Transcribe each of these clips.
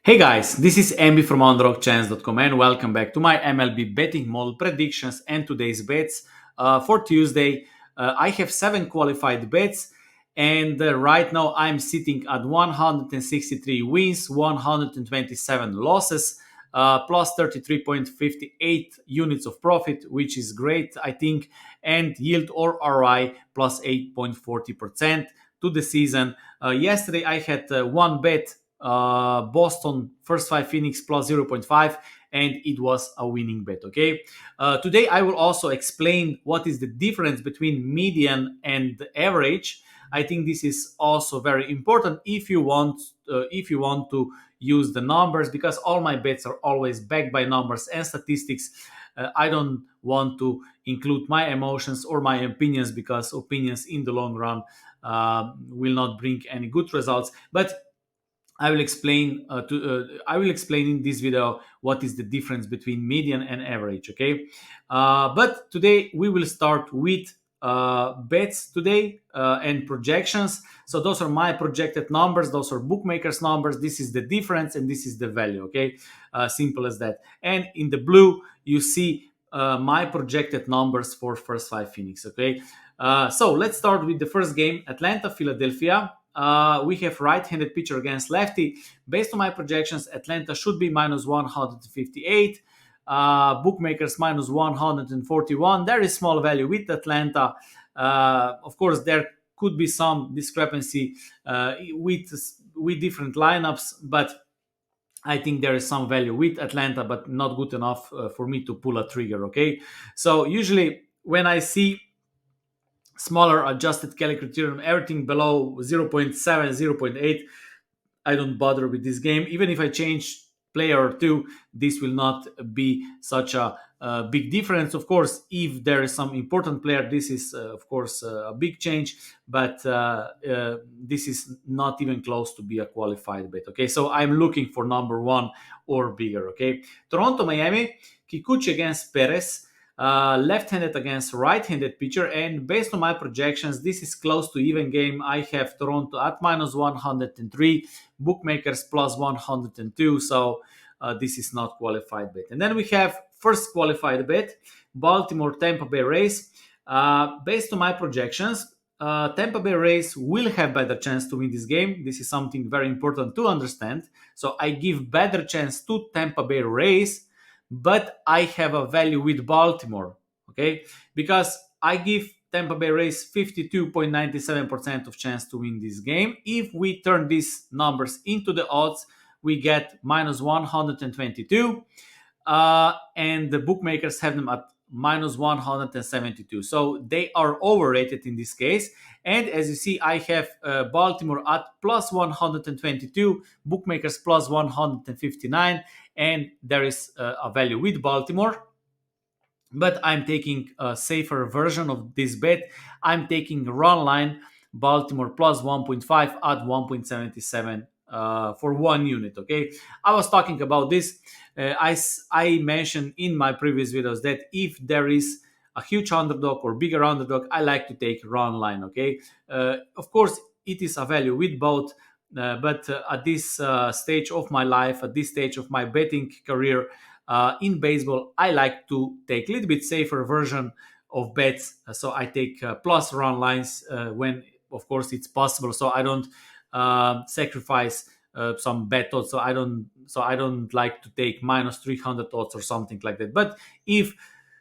Hey guys, this is Emmy from UnderdogChance.com and welcome back to my MLB betting model predictions and today's bets for Tuesday. I have 7 qualified bets and right now I'm sitting at 163 wins, 127 losses, plus 33.58 units of profit, which is great, I think, and yield or RI plus 8.40% to the season. Yesterday I had one bet, Boston first 5 innings plus 0.5, and it was a winning bet. Okay. Today I will also explain what is the difference between median and the average. I think this is also very important if you want to use the numbers, because all my bets are always backed by numbers and statistics. I don't want to include my emotions or my opinions, because opinions in the long run will not bring any good results. But I will explain in this video what is the difference between median and average. Okay, but today we will start with bets today and projections. So those are my projected numbers. Those are bookmakers' numbers. This is the difference and this is the value. Okay, simple as that. And in the blue you see my projected numbers for first 5 innings. Okay, so let's start with the first game, Atlanta Philadelphia. We have right-handed pitcher against lefty. Based on my projections, Atlanta should be minus 158. Bookmakers minus 141. There is small value with Atlanta. Of course, there could be some discrepancy with different lineups, but I think there is some value with Atlanta, but not good enough for me to pull a trigger. Okay, so usually when I see smaller adjusted Kelly criterion, everything below zero point 0.7, 0.8, I don't bother with this game. Even if I change player or two, this will not be such a big difference. Of course, if there is some important player, this is, of course, a big change, but this is not even close to be a qualified bet. Okay, so I'm looking for number one or bigger. Okay, Toronto, Miami, Kikuchi against Perez. Left-handed against right-handed pitcher, and based on my projections, this is close to even game. I have Toronto at minus 103, bookmakers plus 102, so this is not qualified bet. And then we have first qualified bet, Baltimore Tampa Bay Rays. Based on my projections, Tampa Bay Rays will have better chance to win this game. This is something very important to understand. So I give better chance to Tampa Bay Rays, but I have a value with Baltimore, okay? Because I give Tampa Bay Rays 52.97% of chance to win this game. If we turn these numbers into the odds, we get minus 122, and the bookmakers have them at minus 172. So they are overrated in this case. And as you see, I have Baltimore at plus 122, bookmakers plus 159, and there is a value with Baltimore. But I'm taking a safer version of this bet. I'm taking run line Baltimore plus 1.5 at 1.77 for 1 unit. Okay, I was talking about this. I mentioned in my previous videos that if there is a huge underdog or bigger underdog, I like to take run line. Okay, of course it is a value with both, but at this stage of my life, at this stage of my betting career, in baseball, I like to take a little bit safer version of bets. So I take plus run lines when, of course, it's possible. So I don't sacrifice some bet odds. So I don't like to take minus 300 odds or something like that. But if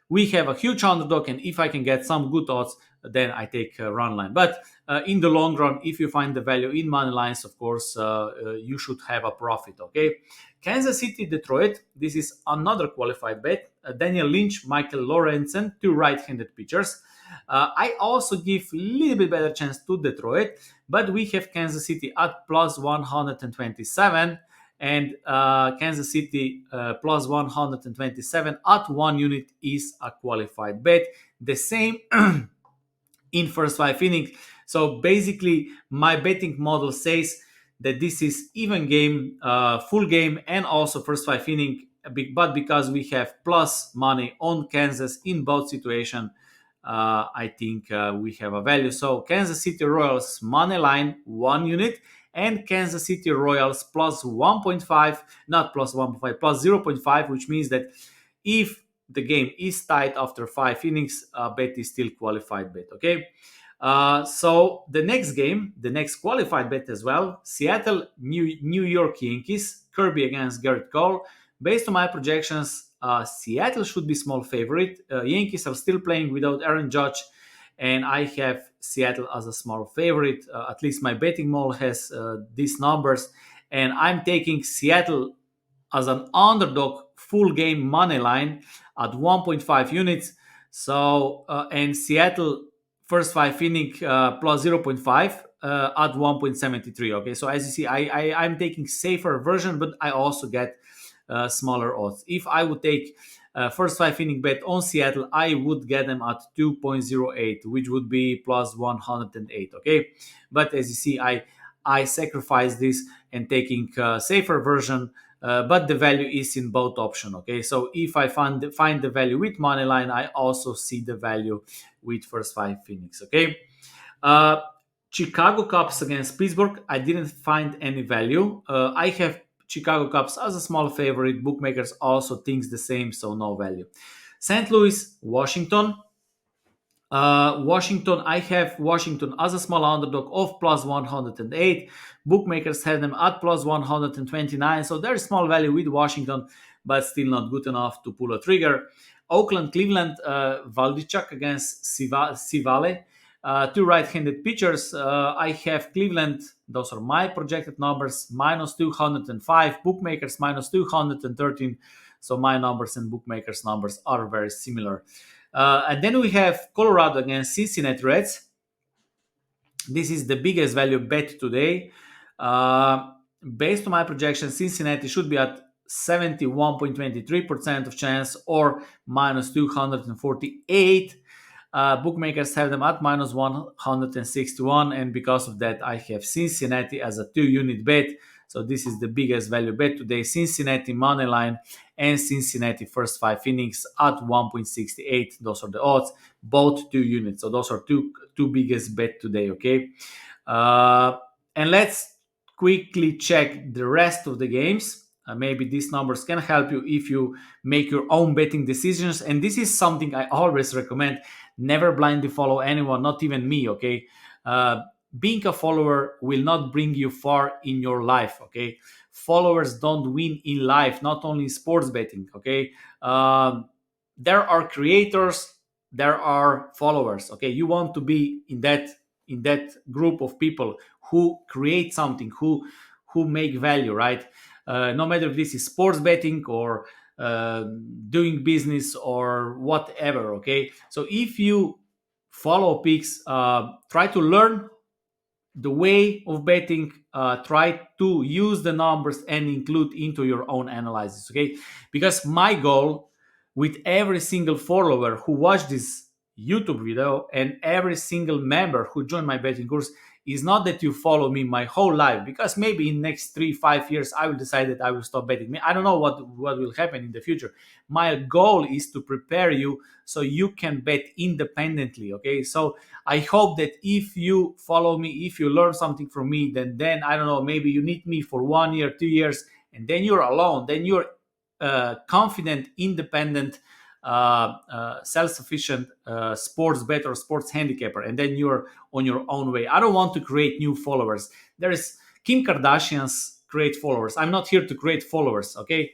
we have a huge underdog and if I can get some good odds, then I take a run line. But in the long run, if you find the value in money lines, of course, you should have a profit. Okay, Kansas City, Detroit. This is another qualified bet. Daniel Lynch, Michael Lorenzen, two right-handed pitchers. I also give a little bit better chance to Detroit, but we have Kansas City at plus 127 and Kansas City plus 127 at 1 unit is a qualified bet. The same in first 5 innings. So basically, my betting model says that this is even game, full game, and also first 5 inning. But because we have plus money on Kansas in both situations, I think we have a value. So Kansas City Royals money line 1 unit and Kansas City Royals plus 1.5, not plus 1.5, plus 0.5, which means that if the game is tied after 5 innings, bet is still qualified bet. Okay. So the next game, the next qualified bet as well, Seattle New York Yankees, Kirby against Garrett Cole. Based on my projections, Seattle should be small favorite. Yankees are still playing without Aaron Judge, and I have Seattle as a small favorite. At least my betting model has these numbers, and I'm taking Seattle as an underdog full game money line at 1.5 units. So and Seattle first 5 inning plus 0.5 at 1.73. Okay, so as you see, I'm taking safer version, but I also get smaller odds. If I would take first 5 inning bet on Seattle, I would get them at 2.08, which would be plus 108. Okay, but as you see, I sacrifice this and taking safer version. But the value is in both option. Okay, so if I find the value with money line, I also see the value with first 5 innings. Okay, uh, Chicago Cubs against Pittsburgh. I didn't find any value. I have Chicago Cubs as a small favorite. Bookmakers also thinks the same, so no value. St. Louis, Washington. Washington, I have Washington as a small underdog of plus 108. Bookmakers have them at plus 129. So there's small value with Washington, but still not good enough to pull a trigger. Oakland, Cleveland, Valdichuk against Sivale. Two right-handed pitchers. I have Cleveland. Those are my projected numbers. Minus 205. Bookmakers minus 213. So my numbers and bookmakers numbers are very similar. And then we have Colorado against Cincinnati Reds. This is the biggest value bet today. Based on my projection, Cincinnati should be at 71.23% of chance or minus 248. Bookmakers have them at minus 161, and because of that, I have Cincinnati as a 2-unit bet. So this is the biggest value bet today. Cincinnati money line and Cincinnati first 5 innings at 1.68. Those are the odds, both 2 units. So those are two biggest bet today. Okay, and let's quickly check the rest of the games. Maybe these numbers can help you if you make your own betting decisions. And this is something I always recommend. Never blindly follow anyone, not even me. Okay. Being a follower will not bring you far in your life. Okay, followers don't win in life, not only in sports betting. Okay, there are creators, there are followers. Okay, you want to be in that group of people who create something, who make value, right? No matter if this is sports betting or uh, doing business or whatever. Okay, so if you follow picks, try to learn the way of betting, try to use the numbers and include into your own analysis. Okay, because my goal with every single follower who watched this YouTube video and every single member who joined my betting course is not that you follow me my whole life, because maybe in next 3-5 years I will decide that I will stop betting. I don't know what will happen in the future. My goal is to prepare you so you can bet independently. Okay, so I hope that if you follow me, if you learn something from me, then I don't know, maybe you need me for 1 year, 2 years, and then you're alone. Then you're confident, independent, self-sufficient sports bettor, sports handicapper, and then you're on your own way. I don't want to create new followers. There is Kim Kardashian's create followers. I'm not here to create followers. Okay,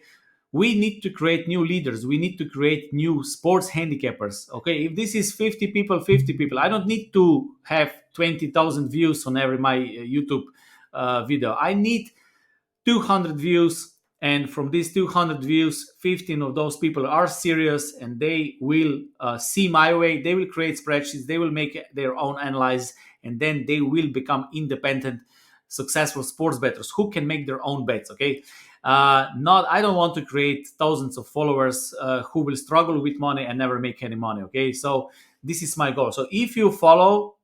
we need to create new leaders. We need to create new sports handicappers. Okay, if this is 50 people, 50 people, I don't need to have 20,000 views on every my YouTube video. I need 200 views, and from these 200 views, 15 of those people are serious and they will see my way. They will create spreadsheets, they will make their own analysis, and then they will become independent, successful sports bettors who can make their own bets. Okay, not I don't want to create thousands of followers who will struggle with money and never make any money. Okay, so this is my goal. So if you follow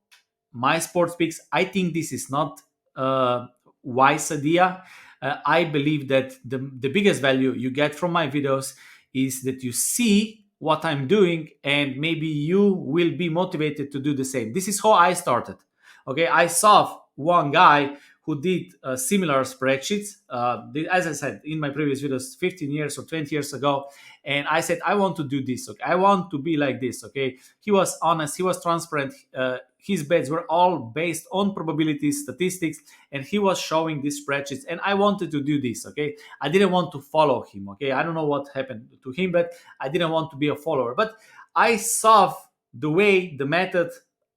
my sports picks, I think this is not a wise idea. I believe that the biggest value you get from my videos is that you see what I'm doing, and maybe you will be motivated to do the same. This is how I started. Okay, I saw one guy who did similar spreadsheets. As I said in my previous videos, 15 years or 20 years ago, and I said I want to do this. Okay, I want to be like this. Okay, he was honest. He was transparent. His bets were all based on probabilities, statistics, and he was showing these spreadsheets. And I wanted to do this. Okay, I didn't want to follow him. Okay, I don't know what happened to him, but I didn't want to be a follower. But I saw the way, the method,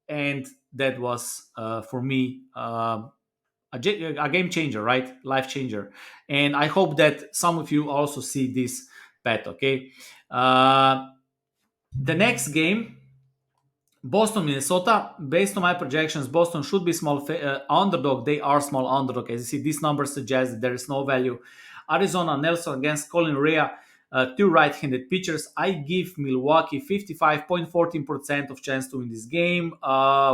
and that was for me a game changer, right? Life changer. And I hope that some of you also see this bet. Okay, uh, the next game, Boston, Minnesota. Based on my projections, Boston should be small underdog. They are small underdog. As you see, this number suggests that there is no value. Arizona, Nelson against Colin Rea, two right-handed pitchers. I give Milwaukee 55.14% of chance to win this game,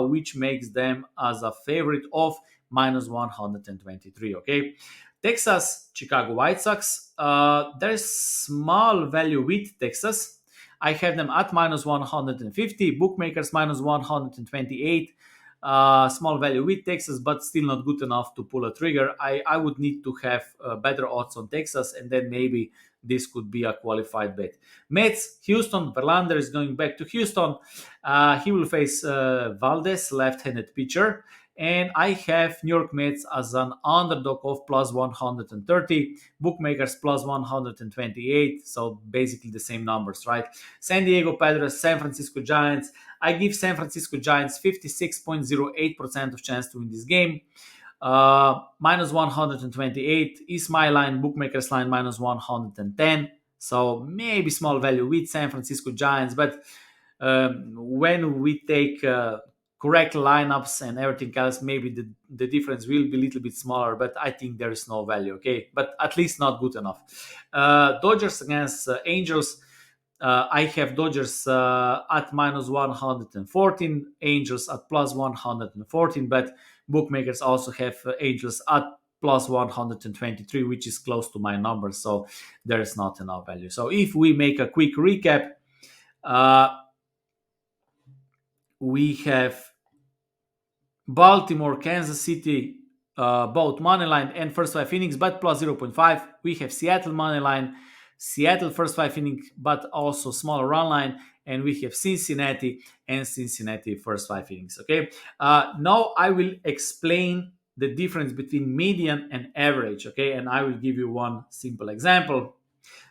which makes them as a favorite of minus 123. Okay, Texas, Chicago White Sox. There is small value with Texas. I have them at minus 150, bookmakers minus 128. Small value with Texas, but still not good enough to pull a trigger. I would need to have better odds on Texas, and then maybe this could be a qualified bet. Mets, Houston, Verlander is going back to Houston. He will face Valdez, left-handed pitcher. And I have New York Mets as an underdog of plus 130, bookmakers plus 128. So basically the same numbers, right? San Diego Padres, San Francisco Giants. I give San Francisco Giants 56.08% of chance to win this game. Minus 128 is my line, bookmakers line minus 110. So maybe small value with San Francisco Giants, but when we take correct lineups and everything else, maybe the difference will be a little bit smaller, but I think there is no value. Okay, but at least not good enough. Dodgers against Angels. I have Dodgers at minus 114, Angels at plus 114, but bookmakers also have Angels at plus 123, which is close to my number, so there is not enough value. So if we make a quick recap, uh, we have Baltimore, Kansas City, both money line and first five innings, but plus 0.5. We have Seattle money line, Seattle first five innings, but also smaller run line, and we have Cincinnati and Cincinnati first five innings. Okay, now I will explain the difference between median and average. Okay, and I will give you one simple example.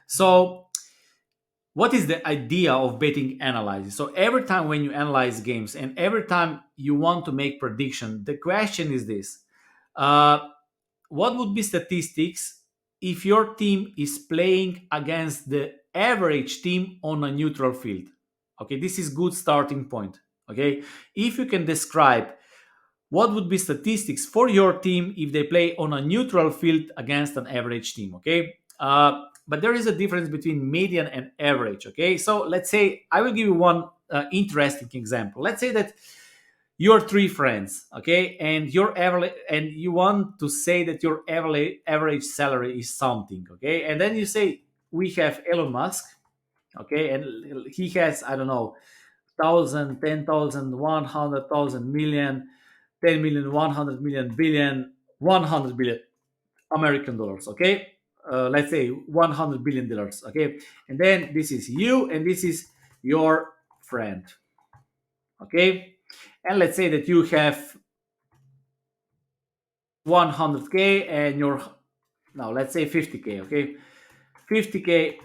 So what is the idea of betting analysis? So every time when you analyze games and every time you want to make prediction, the question is this: uh, what would be statistics if your team is playing against the average team on a neutral field? Okay, this is good starting point. Okay, if you can describe what would be statistics for your team if they play on a neutral field against an average team. Okay, but there is a difference between median and average. Okay, so let's say I will give you one interesting example. Let's say that you're three friends, okay, and your average, and you want to say that your average salary is something, okay, and then you say we have Elon Musk, okay, and he has, I don't know, 1,000, 10,000, 100,000 million, 10 million, 100 million, billion, 100 billion American dollars, okay? Let's say 100 billion dollars, okay? And then this is you, and this is your friend, okay? And let's say that you have 100K and you're, now let's say 50K, okay? 50K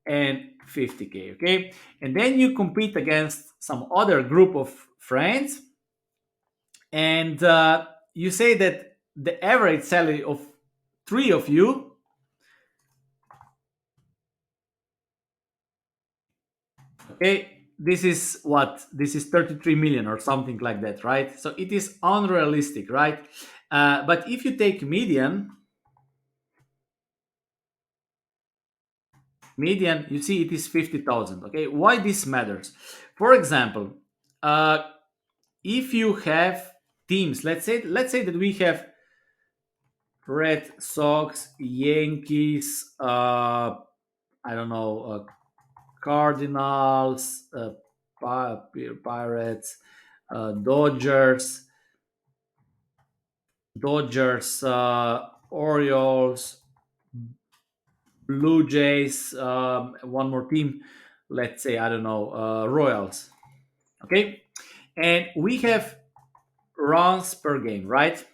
and 50K, okay? And then you compete against some other group of friends, and you say that the average salary of three of you, okay, this is 33 million or something like that, right? So it is unrealistic, right? But if you take median, you see it is 50,000. Okay, why this matters? For example, uh, if you have teams, let's say that we have Red Sox, Yankees, I don't know, Cardinals, Pirates, Dodgers, Dodgers, Orioles, Blue Jays, one more team, let's say, I don't know, Royals. Okay. And we have runs per game, right?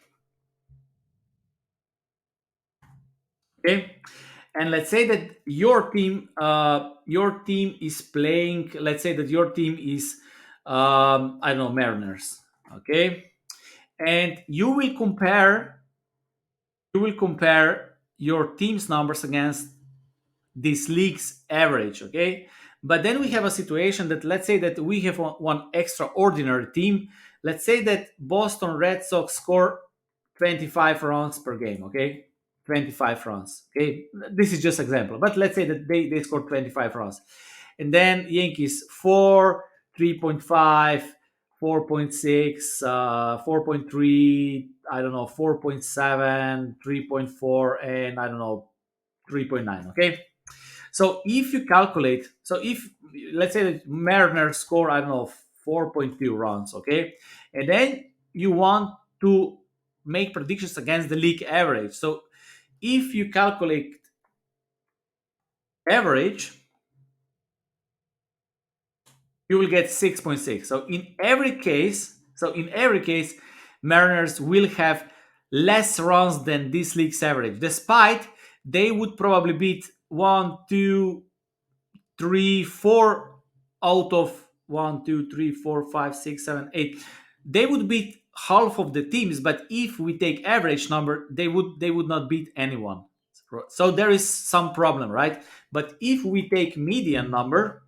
Okay. And let's say that your team is playing, let's say that your team is, I don't know, Mariners. Okay. And you will compare your team's numbers against this league's average. Okay. But then we have a situation that, let's say that we have one extraordinary team. Let's say that Boston Red Sox score 25 runs per game. Okay. 25 runs. Okay. This is just example, but let's say that they score 25 runs. And then Yankees 4, 3.5, 4.6, 4.3, I don't know, 4.7, 3.4, and I don't know, 3.9. Okay. So if you calculate, so if let's say that Mariners score, I don't know, 4.2 runs, okay, and then you want to make predictions against the league average. So if you calculate average, you will get 6.6. So in every case, Mariners will have less runs than this league's average, despite they would probably beat one, two, three, four out of one, two, three, four, five, six, seven, eight. They would beat half of the teams, but if we take average number, they would not beat anyone. So there is some problem, right? But if we take median number,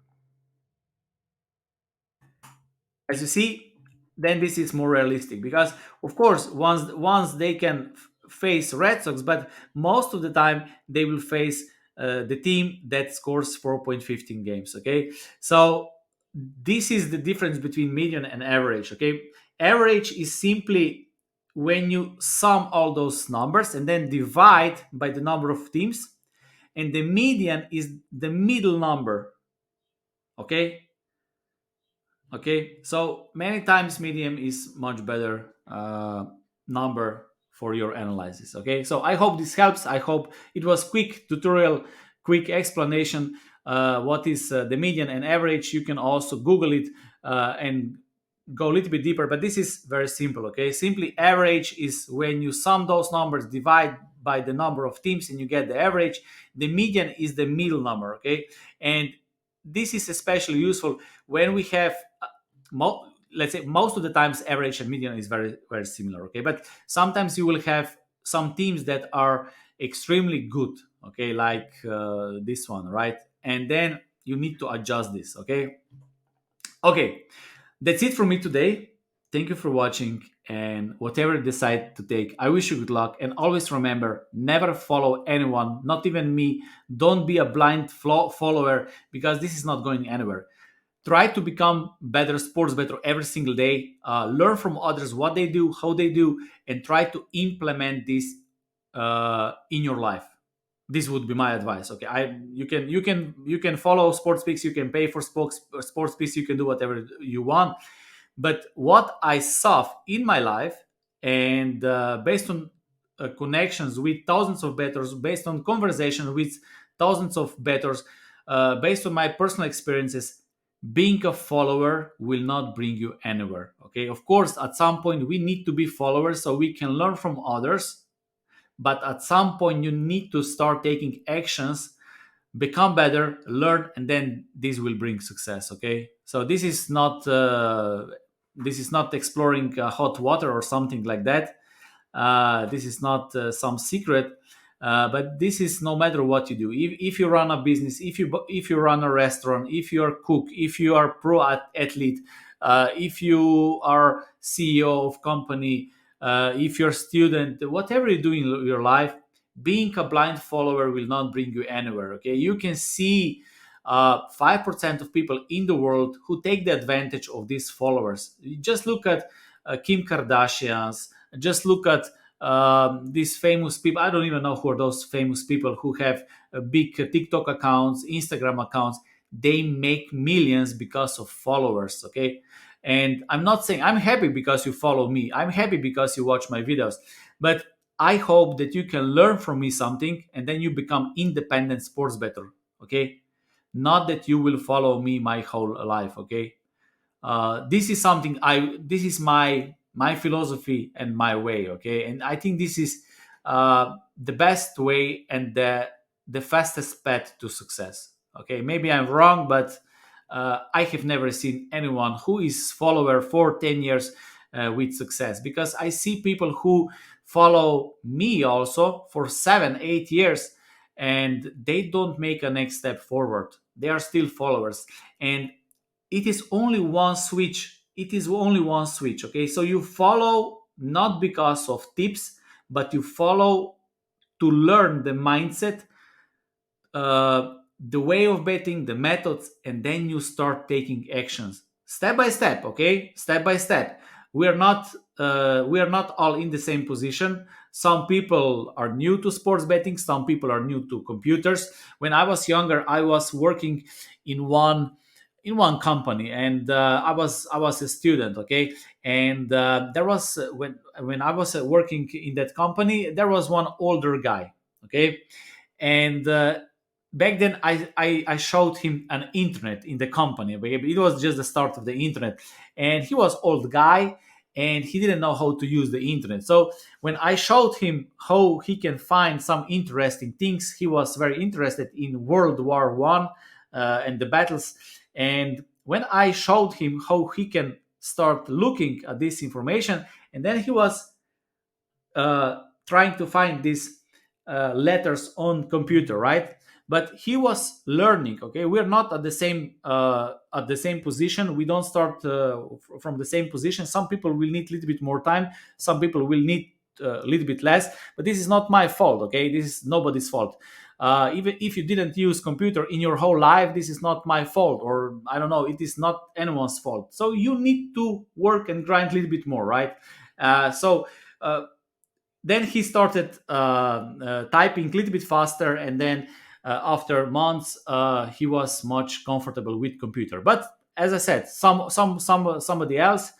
as you see, then this is more realistic because, of course, once they can face Red Sox, but most of the time they will face the team that scores 4.15 games. Okay, so this is the difference between median and average. Okay, average is simply when you sum all those numbers and then divide by the number of teams, and the median is the middle number. Okay, okay, so many times medium is much better number for your analysis. Okay, so I hope this helps. I hope it was quick tutorial, quick explanation. What is the median and average? You can also Google it and go a little bit deeper, but this is very simple. Okay, simply average is when you sum those numbers, divide by the number of teams, and you get the average. The median is the middle number. Okay, and this is especially useful when we have let's say most of the times average and median is very very similar. Okay, but sometimes you will have some teams that are extremely good. Okay, like this one, right? And then you need to adjust this. Okay. Okay, that's it from me today. Thank you for watching, and whatever you decide to take, I wish you good luck. And always remember, never follow anyone, not even me. Don't be a blind follower, because this is not going anywhere. Try to become better sports better every single day. Learn from others what they do, how they do, and try to implement this in your life. This would be my advice. Okay, you can follow sports picks, you can pay for sports picks, you can do whatever you want. But what I saw in my life, and based on connections with thousands of bettors, based on conversations with thousands of bettors, based on my personal experiences, being a follower will not bring you anywhere. Okay, of course, at some point we need to be followers so we can learn from others. But at some point, you need to start taking actions, become better, learn, and then this will bring success. Okay, so this is not exploring hot water or something like that. This is not some secret, but this is no matter what you do. If you run a business, if you run a restaurant, if you are cook, if you are athlete, if you are CEO of company, if you're a student, whatever you do in your life, being a blind follower will not bring you anywhere. Okay, you can see 5% of people in the world who take the advantage of these followers. You just look at Kim Kardashians. Just look at these famous people. I don't even know who are those famous people who have big TikTok accounts, Instagram accounts. They make millions because of followers. Okay, and I'm not saying I'm happy because you follow me. I'm happy because you watch my videos. But I hope that you can learn from me something and then you become independent sports better. Okay, not that you will follow me my whole life. Okay, this is something I this is my philosophy and my way. Okay, and I think this is the best way and the fastest path to success. Okay, maybe I'm wrong, but I have never seen anyone who is follower for 10 years with success, because I see people who follow me also for 7 8 years and they don't make a next step forward. They are still followers, and it is only one switch. It is only one switch. Okay, so you follow not because of tips, but you follow to learn the mindset, the way of betting, the methods, and then you start taking actions step by step. Okay, step by step. We are not all in the same position. Some people are new to sports betting. Some people are new to computers. When I was younger, I was working in one company, and I was a student. Okay, and there was when I was working in that company, there was one older guy. Okay, and back then I showed him an internet in the company. It was just the start of the internet, and he was old guy and he didn't know how to use the internet. So when I showed him how he can find some interesting things, he was very interested in World War I and the battles. And when I showed him how he can start looking at this information, and then he was trying to find these letters on computer, right? But he was learning. Okay, we're not at the same position. We don't start from the same position. Some people will need a little bit more time, some people will need a little bit less, but this is not my fault. Okay, this is nobody's fault. Even if you didn't use computer in your whole life, this is not my fault, or I don't know, it is not anyone's fault. So you need to work and grind a little bit more, right? So then he started typing a little bit faster, and then after months he was much comfortable with computer. But as I said, somebody else,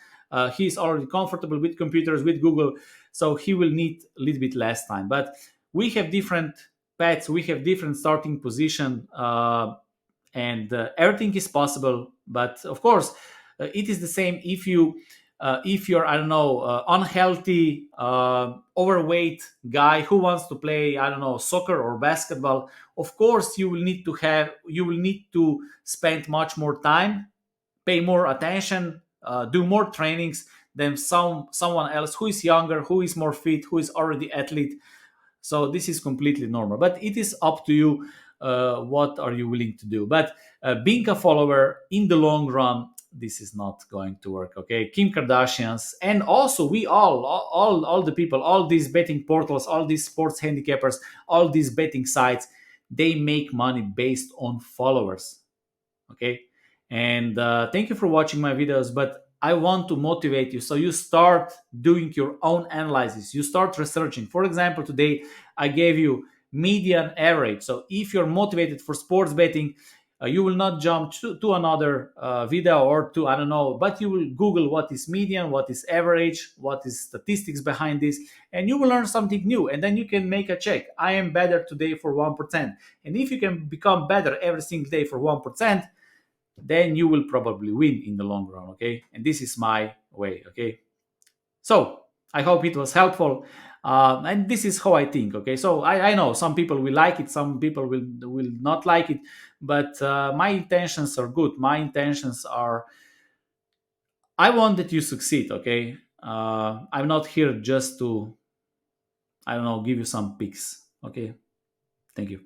he's already comfortable with computers, with Google, so he will need a little bit less time. But we have different paths, we have different starting position, and everything is possible. But of course, it is the same if you're, I don't know, unhealthy, overweight guy who wants to play, I don't know, soccer or basketball. Of course you will need to spend much more time, pay more attention, do more trainings than someone else who is younger, who is more fit, who is already athlete. So this is completely normal, but it is up to you. What are you willing to do? But being a follower in the long run, this is not going to work. Okay, Kim Kardashians, and also we all the people, all these betting portals, all these sports handicappers, all these betting sites, they make money based on followers. Okay, and thank you for watching my videos, but I want to motivate you, so you start doing your own analysis, you start researching. For example, today I gave you median average. So if you're motivated for sports betting, you will not jump to another video, or to, I don't know, but you will Google what is median, what is average, what is statistics behind this, and you will learn something new. And then you can make a check. I am better today for 1%. And if you can become better every single day for 1%, then you will probably win in the long run. Okay, and this is my way. Okay, so I hope it was helpful, and this is how I think. Okay, so I know some people will like it, some people will not like it, but my intentions are good. My intentions are, I want that you succeed. Okay, I'm not here just to, I don't know, give you some picks. Okay, thank you.